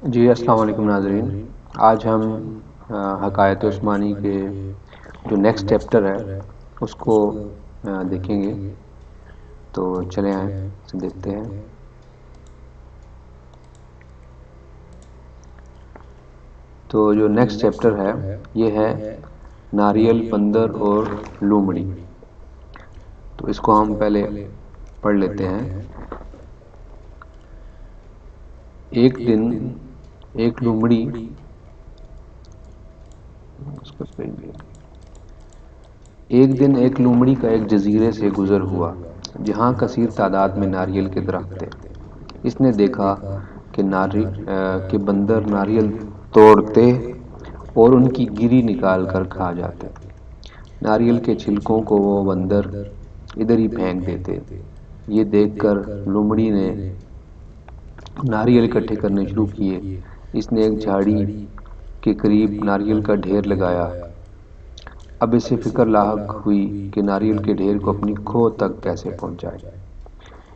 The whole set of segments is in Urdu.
جی السلام علیکم ناظرین۔ آج ہم حکایت عثمانی کے جو نیکسٹ چیپٹر ہے اس کو دیکھیں گے، تو چلیں آئیں اسے دیکھتے ہیں۔ تو جو نیکسٹ چیپٹر ہے یہ ہے ناریل، بندر اور لومڑی۔ تو اس کو ہم پہلے پڑھ لیتے ہیں۔ ایک دن ایک لومڑی ایک لومڑی کا ایک جزیرے سے گزر ہوا جہاں کثیر تعداد میں ناریل کے درخت تھے۔ اس نے دیکھا کہ بندر ناریل توڑتے اور ان کی گری نکال کر کھا جاتے۔ ناریل کے چھلکوں کو وہ بندر ادھر ہی پھینک دیتے۔ یہ دیکھ کر لومڑی نے ناریل اکٹھے کرنے شروع کیے۔ اس نے ایک جھاڑی کے قریب ناریل کا ڈھیر لگایا۔ اب اسے فکر لاحق ہوئی کہ ناریل کے ڈھیر کو اپنی کھو تک کیسے پہنچائے۔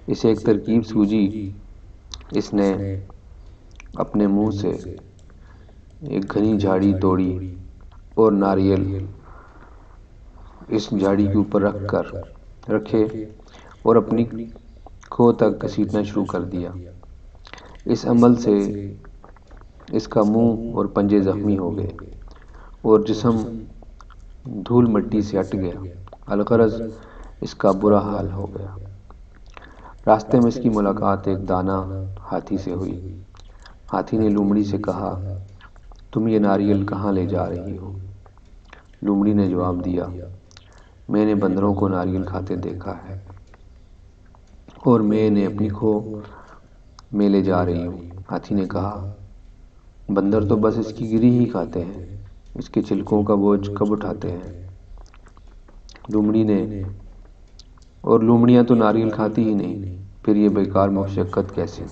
اسے ایک ترکیب سوجھی۔ اس نے اپنے منہ سے ایک گھنی جھاڑی توڑی اور ناریل اس جھاڑی کے اوپر رکھے اور اپنی کھو تک گھسیٹنا شروع کر دیا۔ اس عمل سے اس کا منہ اور پنجے زخمی ہو گئے اور جسم دھول مٹی سے ہٹ گیا۔ الغرض اس کا برا حال ہو گیا۔ راستے میں اس کی ملاقات ایک دانا ہاتھی سے ہوئی۔ ہاتھی نے لومڑی سے کہا، تم یہ ناریل کہاں لے جا رہی ہو؟ لومڑی نے جواب دیا، میں نے بندروں کو ناریل کھاتے دیکھا ہے اور میں انہیں اپنی کھو میں لے جا رہی ہوں۔ ہاتھی نے کہا، بندر تو بس اس کی گری ہی کھاتے ہیں، اس کے چھلکوں کا بوجھ کب اٹھاتے ہیں؟ لومڑیاں تو ناریل کھاتی ہی نہیں، پھر یہ بیکار مشقت کیسے؟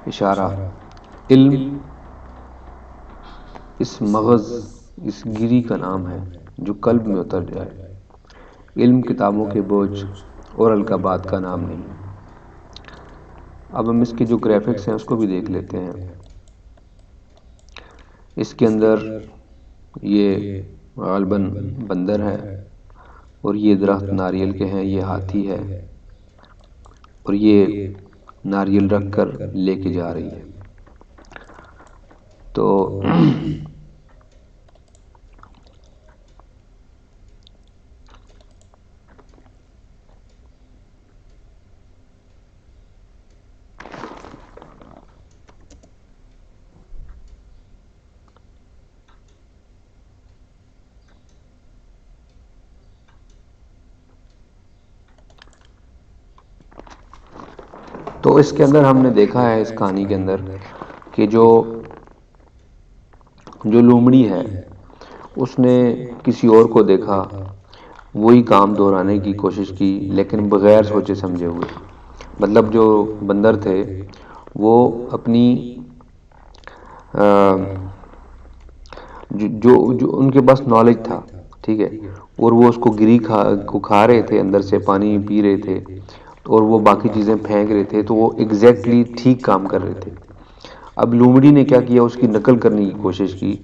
اشارہ: علم اس مغز، اس گری کا نام ہے جو قلب میں اتر جائے۔ علم کتابوں کے بوجھ اور القابات کا نام نہیں۔ اب ہم اس کے جو گرافکس ہیں اس کو بھی دیکھ لیتے ہیں۔ اس کے اندر یہ غالباً بندر ہے اور یہ درخت ناریل کے ہیں، یہ ہاتھی ہے اور یہ ناریل رکھ کر لے کے جا رہی ہے۔ تو اس کے اندر ہم نے دیکھا ہے اس کہانی کے اندر کہ جو لومڑی ہے اس نے کسی اور کو دیکھا، وہی کام دہرانے کی کوشش کی لیکن بغیر سوچے سمجھے ہوئے۔ مطلب جو بندر تھے وہ اپنی جو ان کے پاس نالج تھا، ٹھیک ہے، اور وہ اس کو گری کو کھا رہے تھے، اندر سے پانی پی رہے تھے اور وہ باقی چیزیں پھینک رہے تھے، تو وہ ایگزیکٹلی ٹھیک کام کر رہے تھے۔ اب لومڑی نے کیا کیا، اس کی نقل کرنے کی کوشش کی،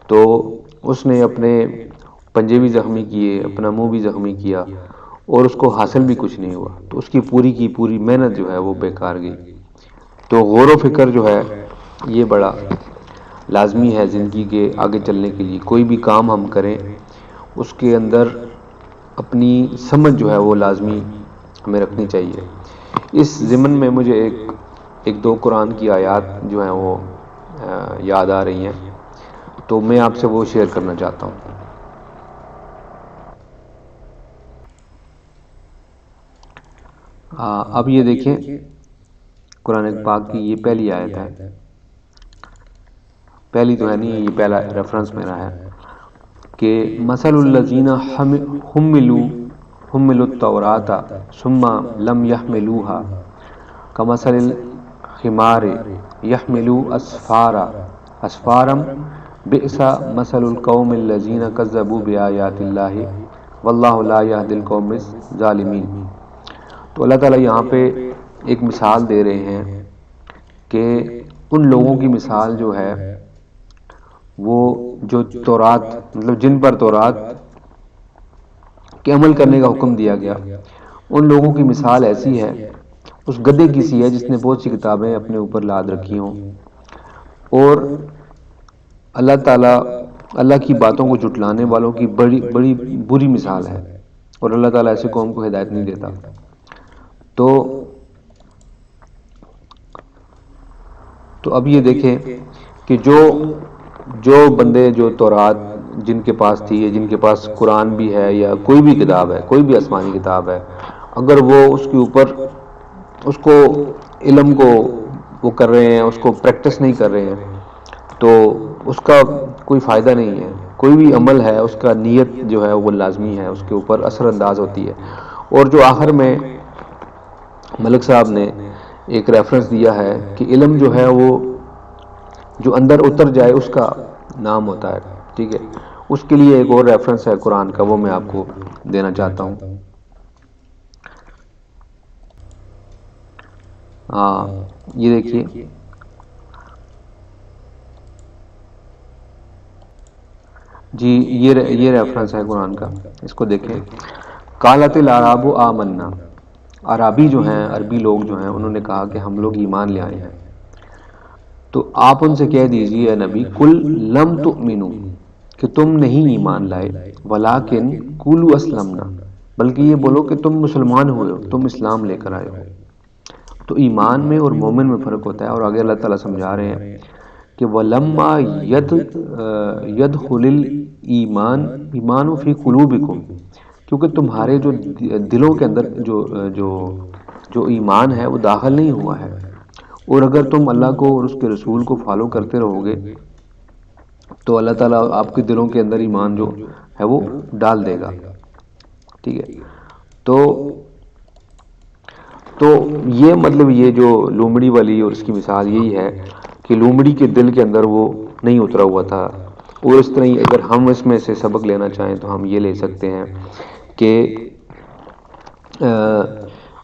تو اس نے اپنے پنجے بھی زخمی کیے، اپنا منہ بھی زخمی کیا اور اس کو حاصل بھی کچھ نہیں ہوا، تو اس کی پوری محنت جو ہے وہ بیکار گئی۔ تو غور و فکر جو ہے یہ بڑا لازمی ہے زندگی کے آگے چلنے کے لیے۔ کوئی بھی کام ہم کریں اس کے اندر اپنی سمجھ جو ہے وہ لازمی ہمیں رکھنی چاہیے۔ اس ضمن میں مجھے ایک دو قرآن کی آیات جو ہیں وہ یاد آ رہی ہیں، تو میں آپ سے وہ شیئر کرنا چاہتا ہوں۔ اب یہ دیکھیں قرآن پاک کی یہ پہلی آیت ہے، پہلی تو ہے نہیں، یہ پہلا ریفرنس میرا ہے کہ مثل الذین حملوا التوراۃ ثم لم يحملوها کمثل الحمار يحمل اسفارا بئس مثل القوم الذین کذبوا بآیات اللہ واللہ لا یہدی القوم الظالمین۔ تو اللہ تعالیٰ یہاں پہ ایک مثال دے رہے ہیں کہ ان لوگوں کی مثال جو ہے وہ جو تورات مطلب جن پر تورات کے عمل کرنے کا حکم دیا گیا، ان لوگوں کی مثال ایسی ہے، اس گدھے کی سی ہے جس نے بہت سی کتابیں اپنے اوپر لاد رکھی ہوں اور اللہ تعالیٰ اللہ کی باتوں کو جھٹلانے والوں کی بڑی بڑی بری مثال ہے، اور اللہ تعالیٰ ایسی قوم کو ہدایت نہیں دیتا۔ تو اب یہ دیکھیں کہ جو جو بندے جو تورات جن کے پاس تھی، یا جن کے پاس قرآن بھی ہے یا کوئی بھی کتاب ہے، کوئی بھی آسمانی کتاب ہے، اگر وہ اس کے اوپر اس کو علم کو وہ کر رہے ہیں، اس کو پریکٹس نہیں کر رہے ہیں، تو اس کا کوئی فائدہ نہیں ہے۔ کوئی بھی عمل ہے اس کا نیت جو ہے وہ لازمی ہے، اس کے اوپر اثر انداز ہوتی ہے۔ اور جو آخر میں ملک صاحب نے ایک ریفرنس دیا ہے کہ علم جو ہے وہ جو اندر اتر جائے اس کا نام ہوتا ہے، ٹھیک ہے، اس کے لیے ایک اور ریفرنس ہے قرآن کا، وہ میں آپ کو دینا چاہتا ہوں۔ یہ دیکھیے، جی یہ ریفرنس ہے قرآن کا، اس کو دیکھیں۔ قالت الاعراب آمنا، عرابی جو ہیں، عربی لوگ جو ہیں، انہوں نے کہا کہ ہم لوگ ایمان لے آئے ہیں۔ تو آپ ان سے کہہ دیجئے اے نبی، کل لم تؤمنو، کہ تم نہیں ایمان لائے، ولیکن قولوا اسلمنا، بلکہ یہ بولو کہ تم مسلمان ہوئے ہو، تم اسلام لے کر آئے ہو۔ تو ایمان میں اور مومن میں فرق ہوتا ہے، اور آگے اللہ تعالیٰ سمجھا رہے ہیں کہ وَلَمَّا يَدْخُلِ الْإِيمَانُ فِي قُلُوبِكُمْ، کیونکہ تمہارے جو دلوں کے اندر جو ایمان ہے وہ داخل نہیں ہوا ہے، اور اگر تم اللہ کو اور اس کے رسول کو فالو کرتے رہو گے تو اللہ تعالیٰ آپ کے دلوں کے اندر ایمان جو ہے وہ ڈال دے گا، ٹھیک ہے۔ تو یہ مطلب یہ جو لومڑی والی اور اس کی مثال یہی ہے کہ لومڑی کے دل کے اندر وہ نہیں اترا ہوا تھا، اور اس طرح ہی اگر ہم اس میں سے سبق لینا چاہیں تو ہم یہ لے سکتے ہیں کہ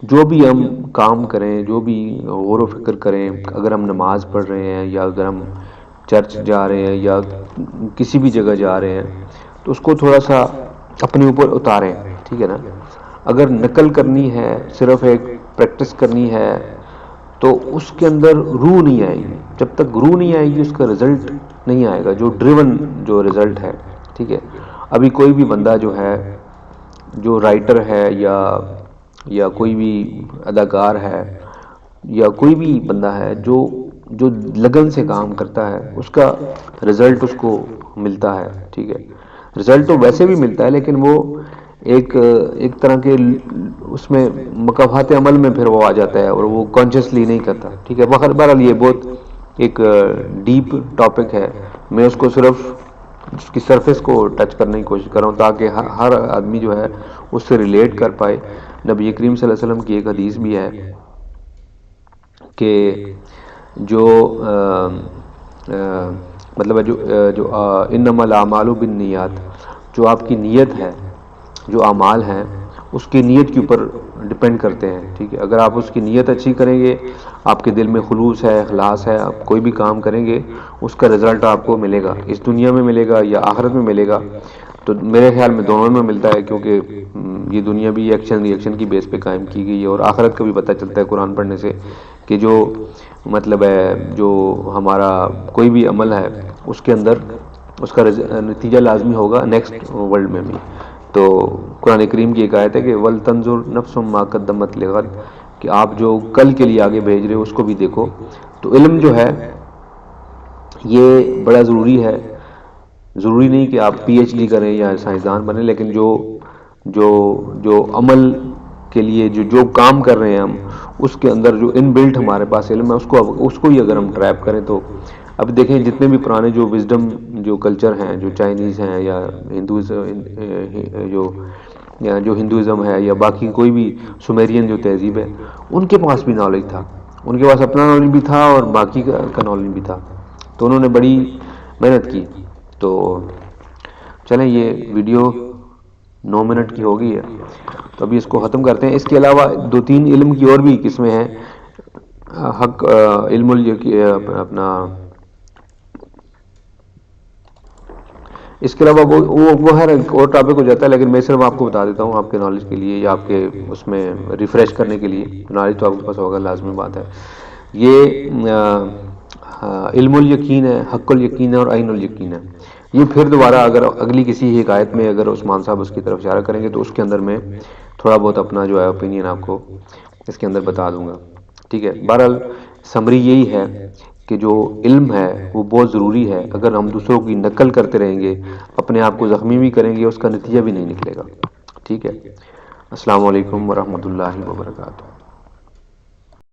جو بھی ہم کام کریں، جو بھی غور و فکر کریں، اگر ہم نماز پڑھ رہے ہیں یا اگر ہم چرچ جا رہے ہیں یا کسی بھی جگہ جا رہے ہیں، تو اس کو تھوڑا سا اپنے اوپر اتاریں، ٹھیک ہے نا۔ اگر نقل کرنی ہے، صرف ایک پریکٹس کرنی ہے، تو اس کے اندر روح نہیں آئے گی۔ جب تک روح نہیں آئے گی اس کا رزلٹ نہیں آئے گا، جو ڈریون جو رزلٹ ہے، ٹھیک ہے۔ ابھی کوئی بھی بندہ جو ہے، جو رائٹر ہے یا کوئی بھی اداکار ہے یا کوئی بھی بندہ ہے جو لگن سے کام کرتا ہے، اس کا رزلٹ اس کو ملتا ہے، ٹھیک ہے۔ رزلٹ تو ویسے بھی ملتا ہے، لیکن وہ ایک طرح کے اس میں مکافات عمل میں پھر وہ آ جاتا ہے، اور وہ کانشیسلی نہیں کرتا، ٹھیک ہے۔ بہرحال یہ بہت ایک ڈیپ ٹاپک ہے، میں اس کو صرف اس کی سرفیس کو ٹچ کرنے کی کوشش کر رہا ہوں تاکہ ہر آدمی جو ہے اس سے ریلیٹ کر پائے۔ نبی کریم صلی اللہ علیہ وسلم کی ایک حدیث بھی ہے کہ جو مطلب ہے جو انما الاعمال بالنیات، جو آپ کی نیت ہے، جو اعمال ہیں اس کی نیت کے اوپر ڈپینڈ کرتے ہیں، ٹھیک ہے۔ اگر آپ اس کی نیت اچھی کریں گے، آپ کے دل میں خلوص ہے، اخلاص ہے، آپ کوئی بھی کام کریں گے اس کا رزلٹ آپ کو ملے گا، اس دنیا میں ملے گا یا آخرت میں ملے گا۔ تو میرے خیال میں دونوں میں ملتا ہے، کیونکہ یہ دنیا بھی ایکشن ری ایکشن کی بیس پہ قائم کی گئی ہے، اور آخرت کا بھی پتہ چلتا ہے قرآن پڑھنے سے کہ جو مطلب ہے جو ہمارا کوئی بھی عمل ہے اس کے اندر اس کا نتیجہ لازمی ہوگا نیکسٹ ورلڈ میں بھی۔ تو قرآن کریم کی ایک آیت ہے کہ وَلْتَنْظُرْ نَفْسٌ مَا قَدَّمَتْ لِغَدٍ، کہ آپ جو کل کے لیے آگے بھیج رہے ہو اس کو بھی دیکھو۔ تو علم جو ہے یہ بڑا ضروری ہے، ضروری نہیں کہ آپ پی ایچ ڈی کریں یا سائنسدان بنیں، لیکن جو عمل کے لیے جو کام کر رہے ہیں ہم، اس کے اندر جو ان بلٹ ہمارے پاس علم ہے اس کو ہی اگر ہم ٹریپ کریں تو اب دیکھیں جتنے بھی پرانے جو وزڈم جو کلچر ہیں، جو چائنیز ہیں یا جو ہندوازم ہے یا باقی کوئی بھی سومیرین جو تہذیب ہے، ان کے پاس بھی نالج تھا، ان کے پاس اپنا نالج بھی تھا اور باقی کا نالج بھی تھا، تو انہوں نے بڑی محنت کی۔ تو چلیں یہ ویڈیو 9 منٹ کی ہو گئی ہے، تو ابھی اس کو ختم کرتے ہیں۔ اس کے علاوہ 2-3 علم کی اور بھی قسمیں ہیں، حق علم اپنا اس کے علاوہ وہ ہر ایک اور ٹاپک ہو جاتا ہے، لیکن میں صرف آپ کو بتا دیتا ہوں آپ کے نالج کے لیے یا آپ کے اس میں ریفریش کرنے کے لیے. نالج تو آپ کے پاس ہوگا، لازمی بات ہے. یہ علم الیقین ہے، حق الیقین ہے اور عین الیقین ہے. یہ پھر دوبارہ اگر اگلی کسی ایک آیت میں اگر عثمان صاحب اس کی طرف اشارہ کریں گے تو اس کے اندر میں تھوڑا بہت اپنا جو ہے اوپینین آپ کو اس کے اندر بتا دوں گا. ٹھیک ہے. بہرحال سمری یہی ہے کہ جو علم ہے وہ بہت ضروری ہے. اگر ہم دوسروں کی نقل کرتے رہیں گے، اپنے آپ کو زخمی بھی کریں گے، اس کا نتیجہ بھی نہیں نکلے گا. ٹھیک ہے. السلام علیکم ورحمۃ اللہ وبرکاتہ.